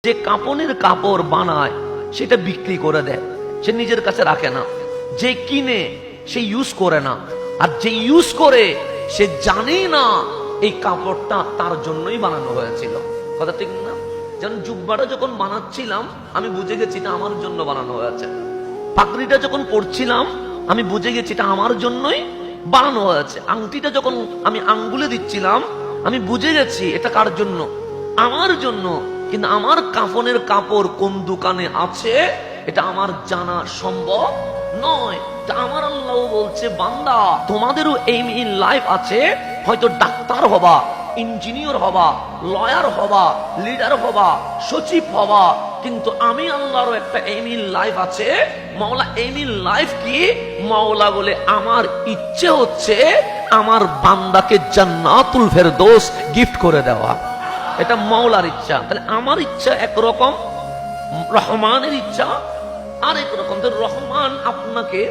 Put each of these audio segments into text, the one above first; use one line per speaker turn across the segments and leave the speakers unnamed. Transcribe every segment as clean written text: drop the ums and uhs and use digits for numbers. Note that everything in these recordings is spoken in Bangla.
যে কাপনের কাপড় বানায় সেটা বিক্রি করে দেয়, সে নিজের কাছে রাখে না। যে কিনে সে ইউজ করে না, আর যে ইউজ করে সে জানেই না এই কাপড়টা তার জন্যই বানানো হয়েছিল। কথা ঠিক না? যেমন জুব্বাটা যখন বানাচ্ছিলাম আমি বুঝে গেছি এটা আমার জন্য বানানো হয়েছে। পাগড়িটা যখন পরছিলাম আমি বুঝে গেছি এটা আমার জন্যই বানানো হয়েছে। আংটিটা যখন আমি আঙ্গুলে দিচ্ছিলাম আমি বুঝে গেছি এটা কার জন্য? আমার জন্য। কিন্তু আমার কাফনের কাপড় কোন দোকানে আছে এটা আমার জানা সম্ভব নয়। আমার আল্লাহ বলছে, বান্দা তোমাদেরও এইম ইন লাইফ আছে, হয়তো ডাক্তার হবা, ইঞ্জিনিয়ার হবা, লয়ার হবা, লিডার হবা, সচিব হবা, কিন্তু আমি আল্লাহরও একটা এইম ইন লাইফ আছে। মাওলা এইম ইন লাইফ কি? মাওলা বলে আমার ইচ্ছে হচ্ছে আমার বান্দাকে জান্নাতুল ফেরদৌস গিফট করে দেওয়া। এটা মাওলার ইচ্ছা। তাহলে আমার ইচ্ছা একরকম, রহমানের ইচ্ছা আরেক রকম। রহমান আপনাকে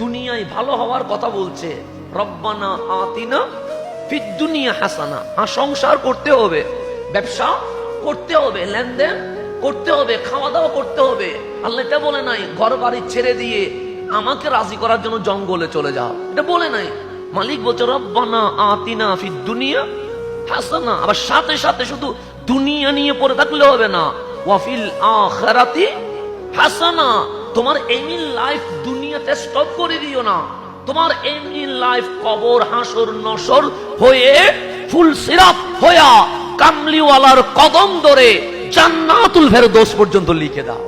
দুনিয়ায় ভালো হওয়ার কথা বলছে, রব্বানা আতিনা ফিদ দুনিয়া হাসানা। সংসার করতে হবে, ব্যবসা করতে হবে, লেনদেন করতে হবে, খাওয়া দাওয়া করতে হবে। আল্লাহ এটা বলে নাই ঘর বাড়ি ছেড়ে দিয়ে আমাকে রাজি করার জন্য জঙ্গলে চলে যাও, এটা বলে নাই। মালিক বলছে রব্বানা আতিনা ফিদ দুনিয়া হাসানা। আবার সাথে সাথে শুধু দুনিয়া নিয়ে পড়ে থাকলে হবে না, ওয়াফিল আখিরাতি হাসানা। তোমার এইম ইন লাইফ দুনিয়াতে স্টপ করে দিও না। তোমার এইম ইন লাইফ কবর হাসর নসর হয়ে ফুল সিরাত হইয়া কামলিওয়ালার কদম ধরে জান্নাতুল ফেরদৌস পর্যন্ত লিখে দাও।